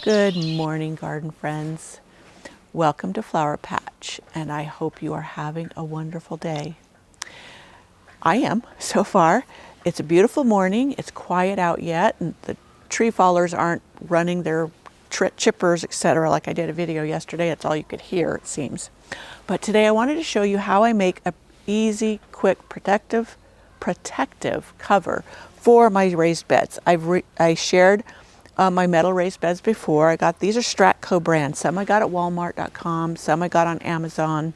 Good morning, garden friends. Welcome to Flower Patch, and I hope you are having a wonderful day. I am, so far. It's a beautiful morning. It's quiet out yet, and the tree fallers aren't running their chippers, etc. like I did a video yesterday. It's all you could hear, it seems. But today I wanted to show you how I make an easy, quick, protective cover for my raised beds. I shared my metal raised beds before. These are Stratco brand. Some I got at Walmart.com, some I got on Amazon.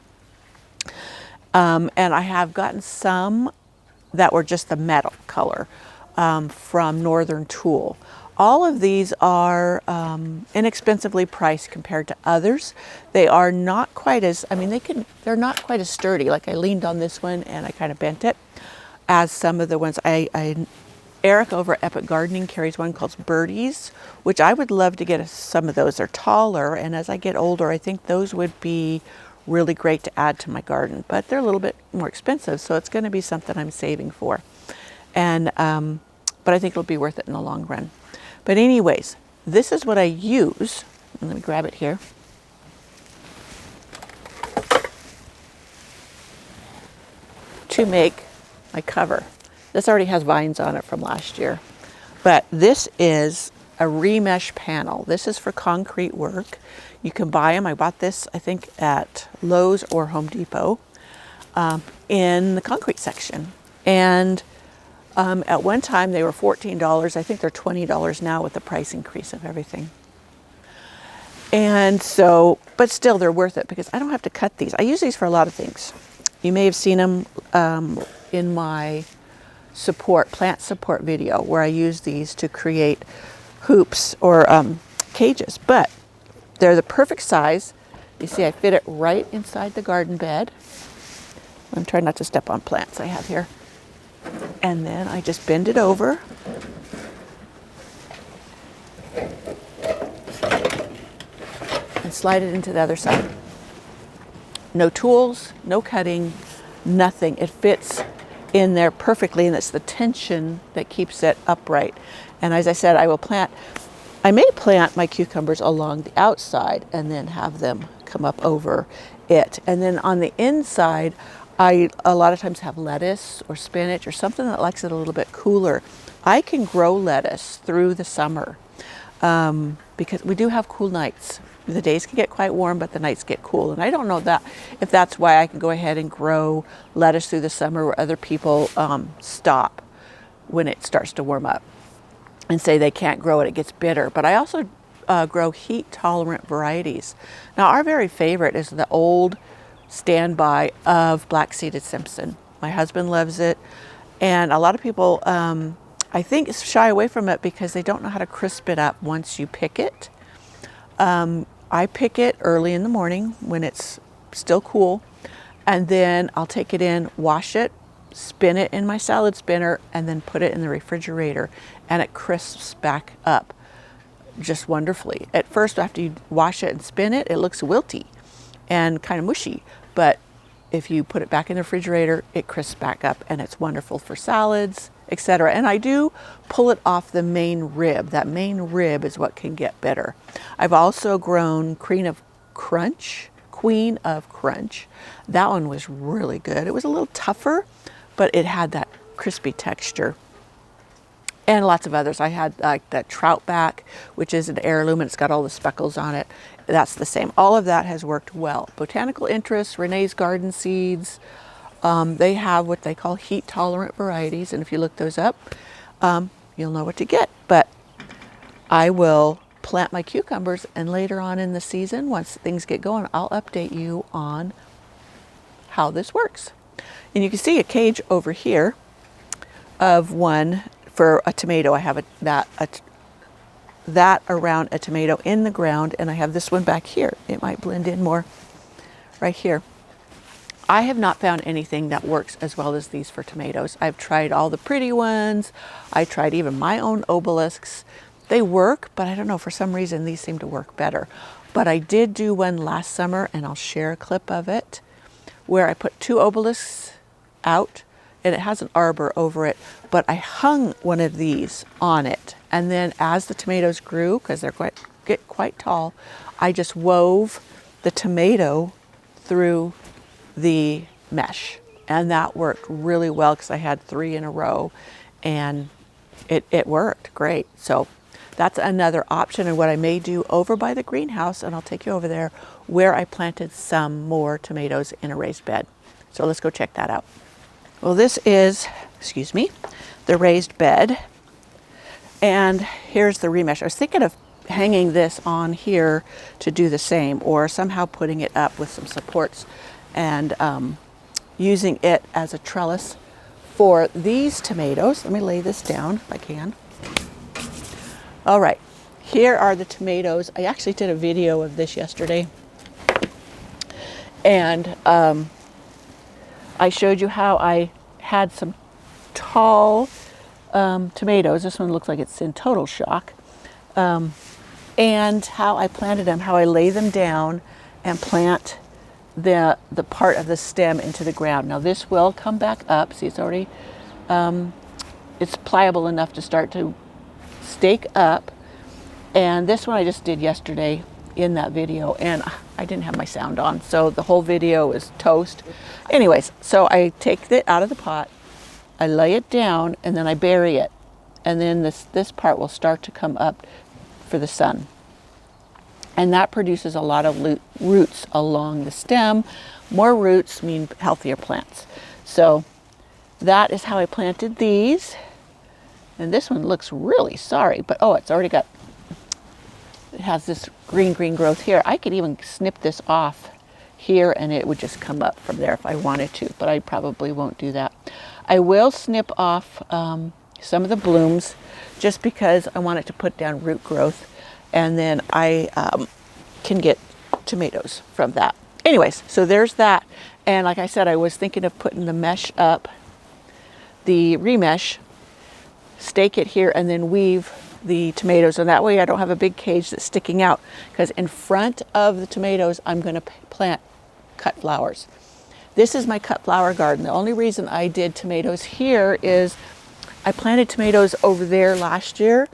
And I have gotten some that were just the metal color from Northern Tool. All of these are inexpensively priced compared to others. They are not quite as, they're not quite as sturdy. Like I leaned on this one and I kind of bent it, as some of the ones Eric over at Epic Gardening carries one called Birdies, which I would love to get some of those. They're taller, and as I get older, I think those would be really great to add to my garden. But they're a little bit more expensive, so it's going to be something I'm saving for. And but I think it'll be worth it in the long run. But anyways, this is what I use. Let me grab it here. To make my cover. This already has vines on it from last year. But this is a remesh panel. This is for concrete work. You can buy them. I bought this, I think, at Lowe's or Home Depot in the concrete section. And at one time they were $14. I think they're $20 now with the price increase of everything. And so, but still they're worth it because I don't have to cut these. I use these for a lot of things. You may have seen them in my plant support video where I use these to create hoops or cages, but they're the perfect size. You see I fit it right inside the garden bed. I'm trying not to step on plants I have here. And then I just bend it over. And slide it into the other side. No tools, no cutting, nothing. It fits in there perfectly, and it's the tension that keeps it upright. And as I said, I may plant my cucumbers along the outside and then have them come up over it. And then on the inside, I a lot of times have lettuce or spinach or something that likes it a little bit cooler. I can grow lettuce through the summer because we do have cool nights. The days can get quite warm, but the nights get cool. And I don't know if that's why I can go ahead and grow lettuce through the summer where other people stop when it starts to warm up and say they can't grow it, it gets bitter. But I also grow heat-tolerant varieties. Now, our very favorite is the old standby of black-seeded Simpson. My husband loves it, and a lot of people, I think, shy away from it because they don't know how to crisp it up once you pick it. I pick it early in the morning when it's still cool, and then I'll take it in, wash it, spin it in my salad spinner, and then put it in the refrigerator, and it crisps back up just wonderfully. At first, after you wash it and spin it, it looks wilty and kind of mushy, but if you put it back in the refrigerator, it crisps back up, and it's wonderful for salads, etc. And I do pull it off the main rib. That main rib is what can get bitter. I've also grown Queen of Crunch. That one was really good. It was a little tougher, but it had that crispy texture. And lots of others. I had like that Troutback, which is an heirloom, and it's got all the speckles on it. That's the same. All of that has worked well. Botanical Interest, Renee's Garden Seeds, they have what they call heat-tolerant varieties, and if you look those up, you'll know what to get. But I will plant my cucumbers, and later on in the season, once things get going, I'll update you on how this works. And you can see a cage over here of one for a tomato. I have that around a tomato in the ground, and I have this one back here. It might blend in more right here. I have not found anything that works as well as these for tomatoes. I've tried all the pretty ones. I tried even my own obelisks. They work, but I don't know, for some reason these seem to work better. But I did do one last summer, and I'll share a clip of it, where I put 2 obelisks out, and it has an arbor over it, but I hung one of these on it. And then as the tomatoes grew, because they're quite get quite tall, I just wove the tomato through the mesh. And that worked really well because I had 3 in a row, and it worked great. So that's another option, and what I may do over by the greenhouse, and I'll take you over there, where I planted some more tomatoes in a raised bed. So let's go check that out. Well, this is, excuse me, the raised bed. And here's the remesh. I was thinking of hanging this on here to do the same, or somehow putting it up with some supports and using it as a trellis for these tomatoes. Let me lay this down if I can. All right, here are the tomatoes. I actually did a video of this yesterday, and I showed you how I had some tall tomatoes. This one looks like it's in total shock. And how I planted them, how I lay them down and plant the part of the stem into the ground. Now this will come back up. See, it's already, it's pliable enough to start to stake up. And this one I just did yesterday in that video, and I didn't have my sound on, so the whole video is toast. Anyways, so I take it out of the pot, I lay it down, and then I bury it. And then this part will start to come up for the sun. And that produces a lot of roots along the stem. More roots mean healthier plants. So that is how I planted these. And this one looks really sorry, but oh, it's already got, it has this green growth here. I could even snip this off here and it would just come up from there if I wanted to, but I probably won't do that. I will snip off some of the blooms just because I want it to put down root growth, and then I can get tomatoes from that. Anyways, so there's that. And like I said, I was thinking of putting the mesh up, the remesh, stake it here, and then weave the tomatoes. And that way I don't have a big cage that's sticking out, because in front of the tomatoes, I'm going to plant cut flowers. This is my cut flower garden. The only reason I did tomatoes here is I planted tomatoes over there last year,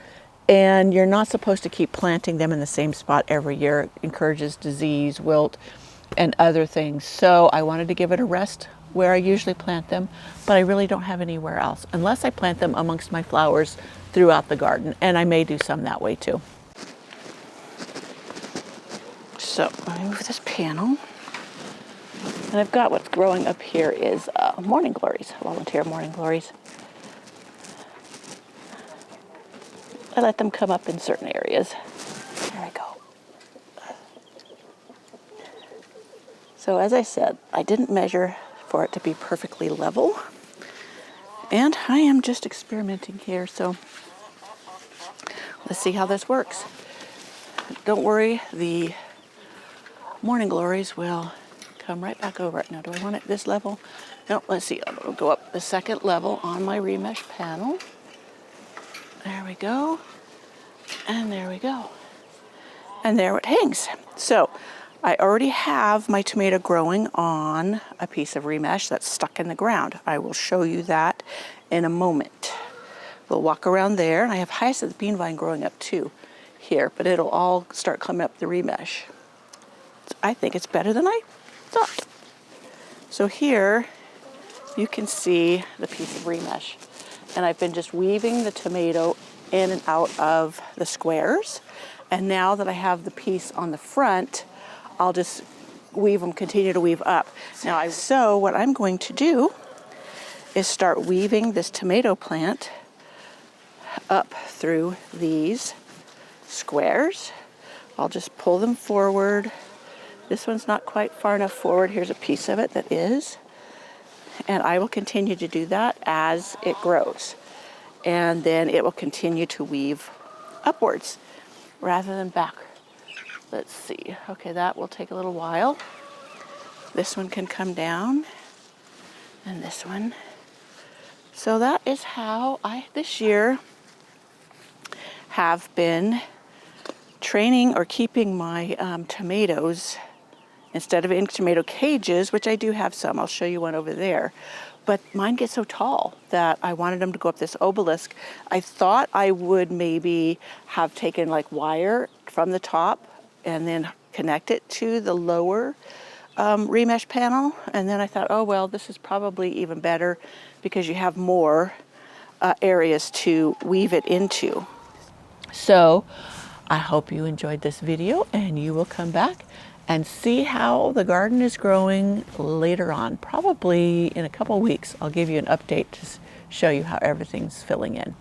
and you're not supposed to keep planting them in the same spot every year. It encourages disease, wilt, and other things. So I wanted to give it a rest where I usually plant them, but I really don't have anywhere else unless I plant them amongst my flowers throughout the garden, and I may do some that way too. So let me move this panel. And I've got what's growing up here is morning glories, volunteer morning glories. I let them come up in certain areas. There we go. So as I said, I didn't measure for it to be perfectly level. And I am just experimenting here, so let's see how this works. Don't worry, the morning glories will come right back over it. Now, do I want it this level? No, let's see. I'll go up the second level on my remesh panel. There we go. And there we go. And there it hangs. So I already have my tomato growing on a piece of remesh that's stuck in the ground. I will show you that in a moment. We'll walk around there, and I have hyacinth bean vine growing up too here, but it'll all start coming up the remesh. I think it's better than I thought. So here you can see the piece of remesh, and I've been just weaving the tomato in and out of the squares. And now that I have the piece on the front, I'll just weave them, continue to weave up. Now, so what I'm going to do is start weaving this tomato plant up through these squares. I'll just pull them forward. This one's not quite far enough forward. Here's a piece of it that is. And I will continue to do that as it grows. And then it will continue to weave upwards rather than back. Let's see. Okay, that will take a little while. This one can come down, and this one. So that is how I, this year, have been training or keeping my tomatoes, instead of in tomato cages, which I do have some. I'll show you one over there. but mine get so tall that I wanted them to go up this obelisk. I thought I would maybe have taken like wire from the top and then connect it to the lower remesh panel. And then I thought, oh, well, this is probably even better because you have more areas to weave it into. So I hope you enjoyed this video, and you will come back and see how the garden is growing later on. Probably in a couple weeks, I'll give you an update to show you how everything's filling in.